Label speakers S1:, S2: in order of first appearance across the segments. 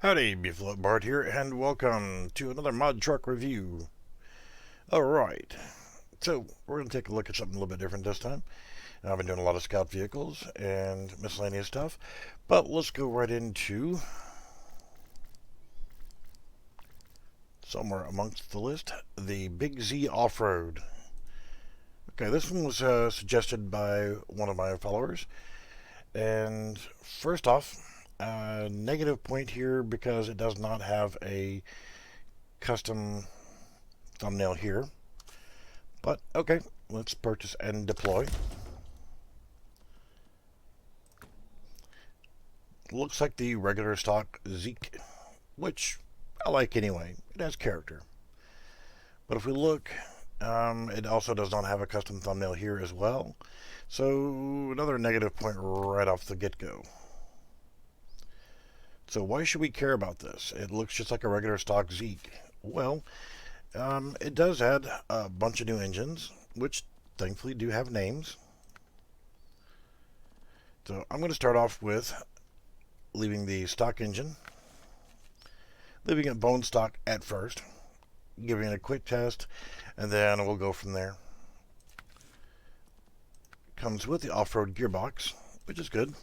S1: Howdy, Beefloat Bart here, and welcome to another mod truck review. Alright, so we're going to take a look at something a little bit different this time. I've been doing a lot of scout vehicles and miscellaneous stuff, but let's go right into somewhere amongst the list, the BigZ Off-Road. Okay, this one was suggested by one of my followers, and first off, negative point here because it does not have a custom thumbnail here. But okay, let's purchase and deploy. Looks like the regular stock Zeke, which I like anyway. It has character. But if we look, it also does not have a custom thumbnail here as well. So another negative point right off the get-go. So why should we care about this? It looks just like a regular stock Zeke. Well, it does add a bunch of new engines, which thankfully do have names. So I'm going to start off with leaving the stock engine, leaving it bone stock at first, giving it a quick test, and then we'll go from there. Comes with the off-road gearbox, which is good.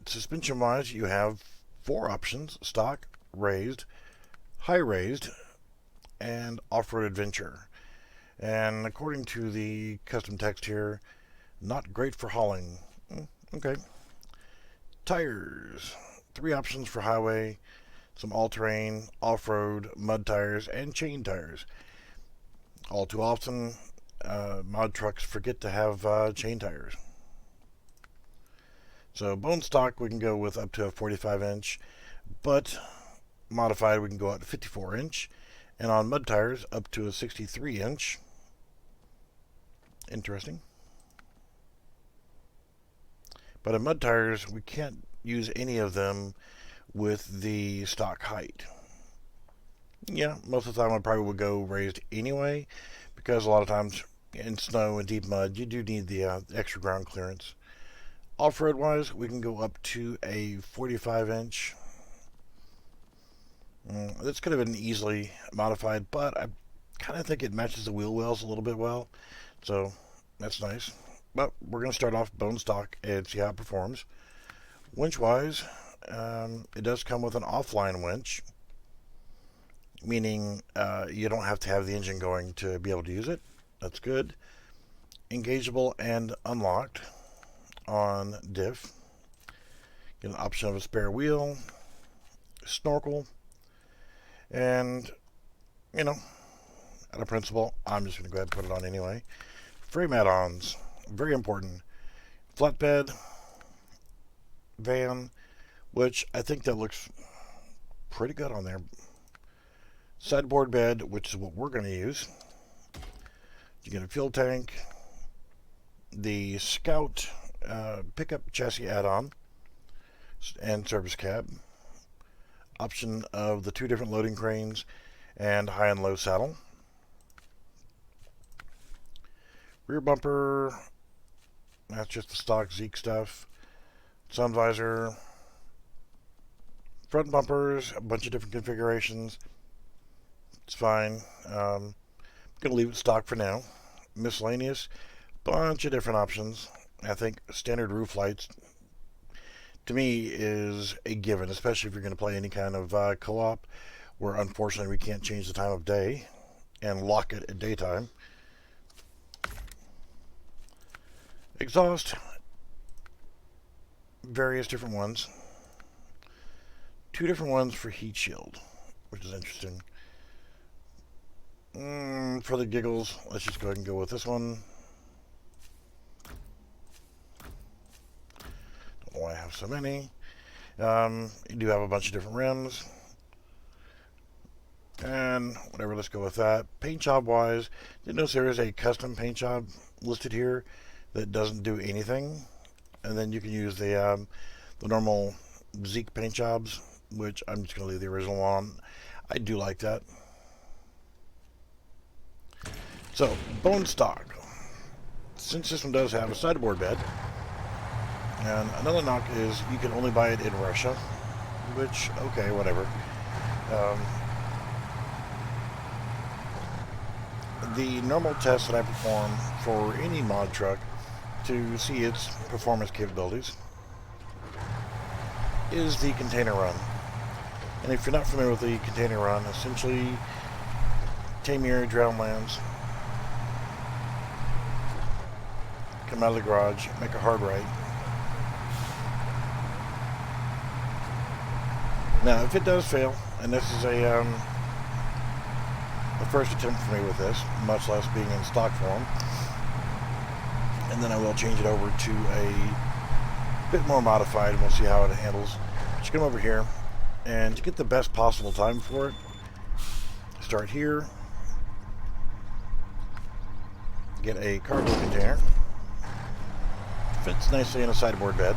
S1: Suspension wise, you have 4 options: stock, raised, high raised, and off-road adventure. And according to the custom text here, not great for hauling. Okay. Tires, 3 options for highway, some all-terrain, off-road, mud tires, and chain tires. All too often, mod trucks forget to have chain tires. So bone stock we can go with up to a 45-inch, but modified we can go out to 54-inch, and on mud tires up to a 63-inch. Interesting. But on mud tires we can't use any of them with the stock height. Yeah, most of the time I probably would go raised anyway, because a lot of times in snow and deep mud you do need the extra ground clearance. Off-road wise, we can go up to a 45-inch. This could have been easily modified, but I kind of think it matches the wheel wells a little bit well, so that's nice. But we're going to start off bone stock and see how it performs. Winch wise, it does come with an offline winch, meaning you don't have to have the engine going to be able to use it. That's good. Engageable and unlocked on diff. Get an option of a spare wheel, snorkel, and out of principle, I'm just going to go ahead and put it on anyway. Frame add-ons, very important. Flatbed, van, which I think that looks pretty good on there. Sideboard bed, which is what we're going to use. You get a fuel tank, the Scout pickup chassis add-on, and service cab. Option of the 2 different loading cranes and high and low saddle. Rear bumper, that's just the stock Zeke stuff. Sun visor. Front bumpers, a bunch of different configurations. It's fine. I'm going to leave it stock for now. Miscellaneous, bunch of different options. I think standard roof lights, to me, is a given, especially if you're going to play any kind of co-op, where unfortunately we can't change the time of day and lock it at daytime. Exhaust, various different ones. 2 different ones for heat shield, which is interesting. For the giggles, let's just go ahead and go with this one. Don't know why I have so many. You do have a bunch of different rims. And whatever, let's go with that. Paint job wise, did notice there is a custom paint job listed here that doesn't do anything. And then you can use the normal Zeke paint jobs, which I'm just going to leave the original on. I do like that. So, bone stock. Since this one does have a sideboard bed, and another knock is you can only buy it in Russia. which, okay, whatever. The normal test that I perform for any mod truck to see its performance capabilities is the container run. And if you're not familiar with the container run, essentially tame your drownlands, come out of the garage, make a hard right. Now, if it does fail, and this is a first attempt for me with this, much less being in stock form, and then I will change it over to a bit more modified, and we'll see how it handles. Just come over here, and to get the best possible time for it, start here, get a cargo container, fits nicely in a sideboard bed.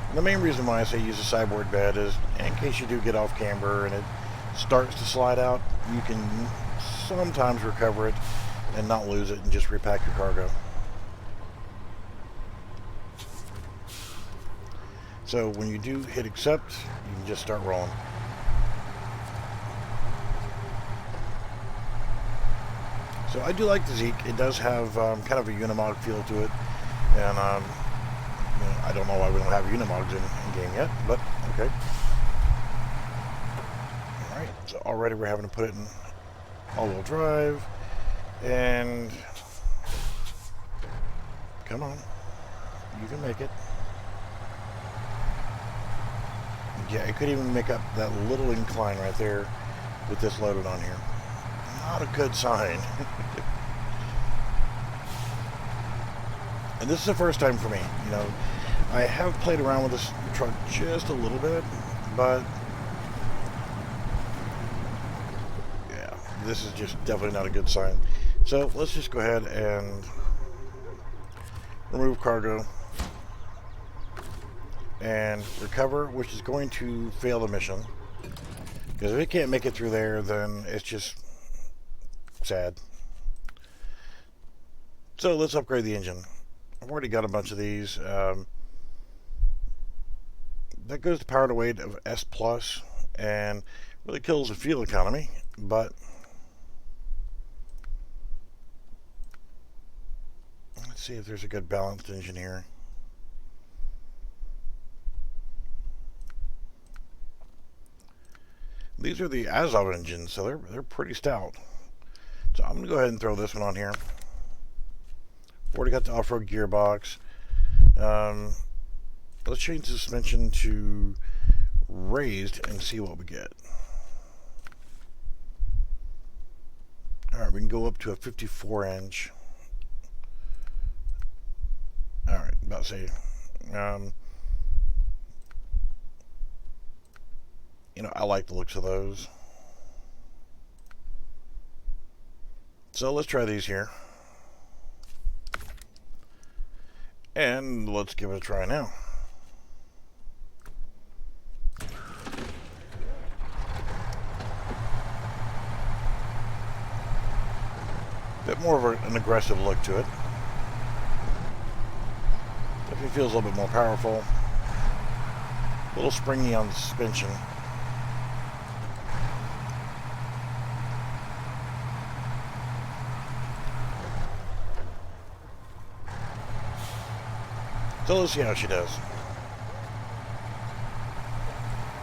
S1: And the main reason why I say use a sideboard bed is in case you do get off camber and it starts to slide out, you can sometimes recover it and not lose it and just repack your cargo. So when you do hit accept, you can just start rolling. So I do like the Zeke. It does have kind of a Unimog feel to it, and you know, I don't know why we don't have Unimogs in game yet, but okay. Alright, so already we're having to put it in all-wheel drive, and come on, you can make it. Yeah, I couldn't even make up that little incline right there with this loaded on here. Not a good sign. And this is the first time for me, you know. I have played around with this truck just a little bit, but yeah, this is just definitely not a good sign. So let's just go ahead and remove cargo and recover, which is going to fail the mission, because if it can't make it through there, then it's just sad. So let's upgrade the engine. I've already got a bunch of these. That goes to power to weight of S+, and really kills the fuel economy, but let's see if there's a good balanced engine here. These are the Azov engines, so they're pretty stout. So I'm going to go ahead and throw this one on here. Already got the off-road gearbox. Let's change the suspension to raised and see what we get. Alright, we can go up to a 54-inch. Alright, about to say, you know, I like the looks of those. So let's try these here. And let's give it a try now. Bit more of an aggressive look to it. Definitely feels a little bit more powerful. A little springy on the suspension. So let's see how she does.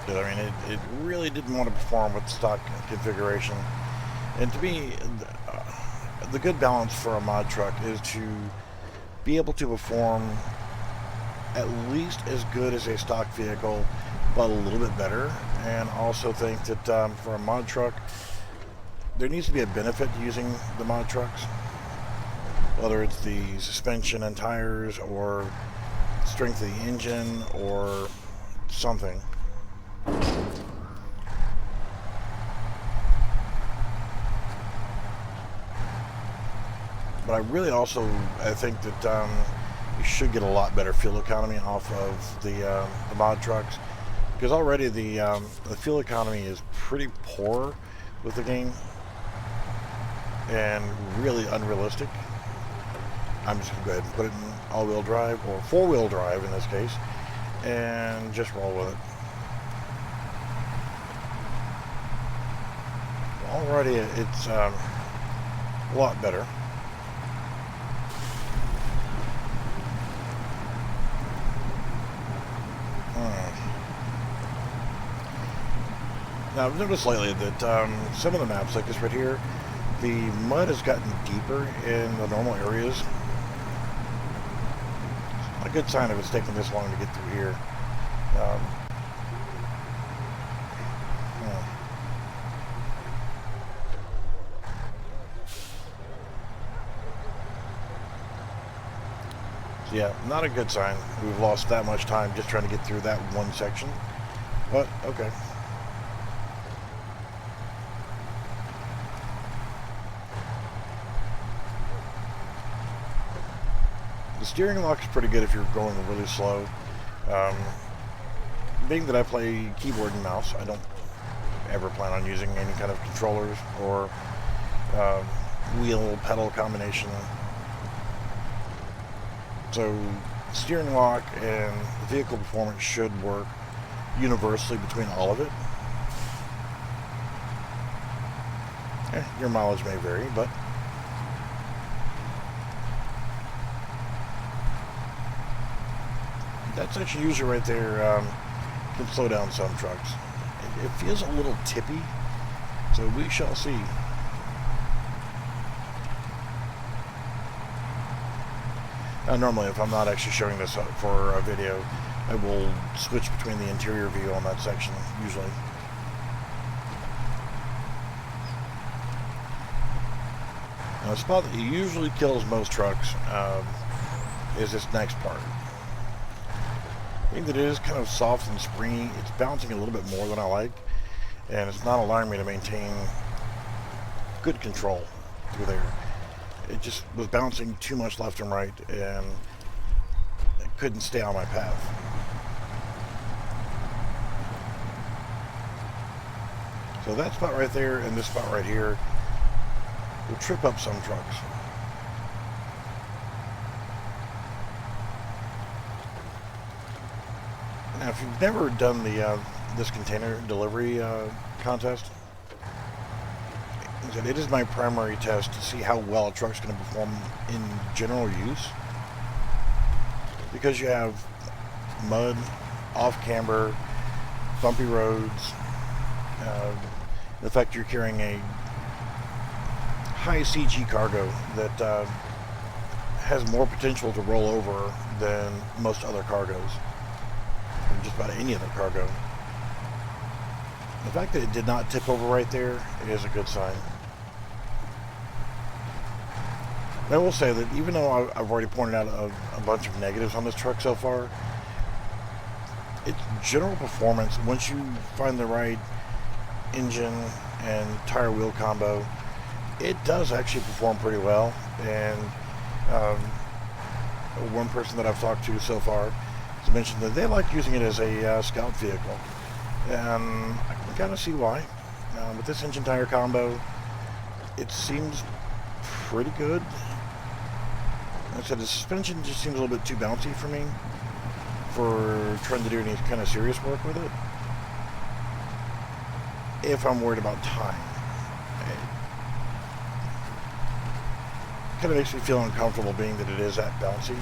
S1: I mean, it really didn't want to perform with stock configuration. And to me, the good balance for a mod truck is to be able to perform at least as good as a stock vehicle, but a little bit better. And also think that for a mod truck, there needs to be a benefit to using the mod trucks. Whether it's the suspension and tires, or strength of the engine, or something. But I really also, I think that you should get a lot better fuel economy off of the mod trucks, because already the fuel economy is pretty poor with the game and really unrealistic. I'm just going to go ahead and put it in all-wheel drive, or four-wheel drive in this case, and just roll with it. already it's a lot better. Now, I've noticed lately that some of the maps, like this right here, the mud has gotten deeper in the normal areas. A good sign if it's taking this long to get through here. So yeah, not a good sign. We've lost that much time just trying to get through that one section. But, okay. The steering lock is pretty good if you're going really slow. Being that I play keyboard and mouse, I don't ever plan on using any kind of controllers or wheel pedal combination. So steering lock and vehicle performance should work universally between all of it. Your mileage may vary, but that section usually right there can slow down some trucks. It feels a little tippy, so we shall see. Normally, if I'm not actually showing this for a video, I will switch between the interior view on that section, usually. Now, the spot that usually kills most trucks is this next part. Being that it is kind of soft and springy, it's bouncing a little bit more than I like, and it's not allowing me to maintain good control through there. It just was bouncing too much left and right, and it couldn't stay on my path. So that spot right there and this spot right here will trip up some trucks. Now, if you've never done the this container delivery contest, it is my primary test to see how well a truck's going to perform in general use. Because you have mud, off-camber, bumpy roads, the fact you're carrying a high CG cargo that has more potential to roll over than most other cargoes, or just about any other cargo. The fact that it did not tip over right there is a good sign. And I will say that even though I've already pointed out a bunch of negatives on this truck so far, its general performance, once you find the right engine and tire wheel combo, it does actually perform pretty well. And one person that I've talked to so far has mentioned that they like using it as a scout vehicle. And I can kind of see why. With this engine tire combo, it seems pretty good. Like I said, the suspension just seems a little bit too bouncy for me for trying to do any kind of serious work with it. If I'm worried about time. It kind of makes me feel uncomfortable being that it is that bouncy.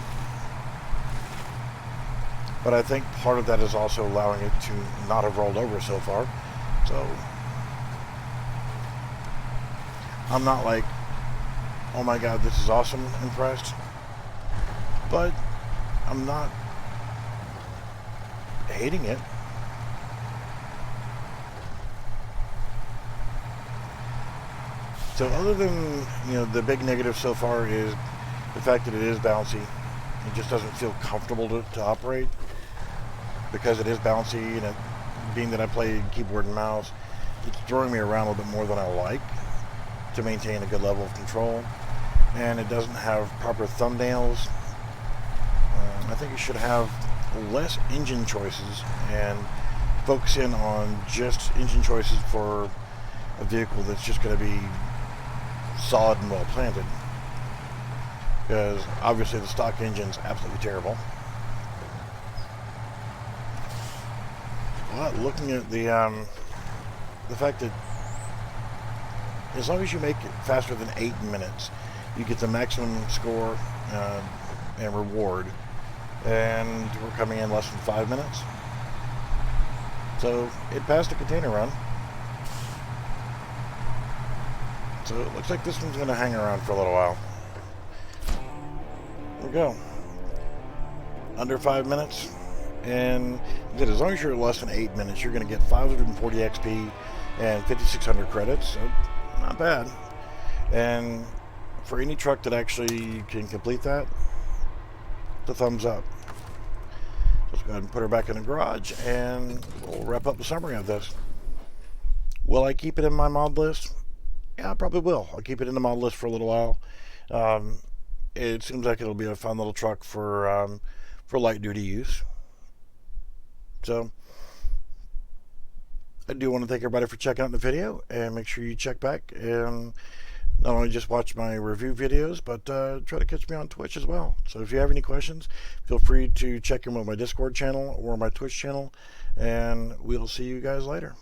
S1: But I think part of that is also allowing it to not have rolled over so far. So I'm not like, oh my god, this is awesome, impressed. But I'm not hating it. So other than, the big negative so far is the fact that it is bouncy. It just doesn't feel comfortable to operate because it is bouncy, and being that I play keyboard and mouse, it's throwing me around a little bit more than I like to maintain a good level of control. And it doesn't have proper thumbnails. I think you should have less engine choices and focus in on just engine choices for a vehicle that's just going to be solid and well planted. Because obviously the stock engine's absolutely terrible. But looking at the fact that as long as you make it faster than 8 minutes, you get the maximum score and reward. And we're coming in less than 5 minutes. So it passed a container run. So it looks like this one's going to hang around for a little while. There we go. Under 5 minutes. And as long as you're less than 8 minutes, you're going to get 540 XP and 5,600 credits. So not bad. And for any truck that actually can complete that, the thumbs up. Let's go ahead and put her back in the garage, and we'll wrap up the summary of this. Will I keep it in my mod list? Yeah, I probably will. I'll keep it in the mod list for a little while. It seems like it'll be a fun little truck for light duty use. So I do want to thank everybody for checking out the video, and make sure you check back and not only just watch my review videos, but try to catch me on Twitch as well. So if you have any questions, feel free to check in with my Discord channel or my Twitch channel, and we'll see you guys later.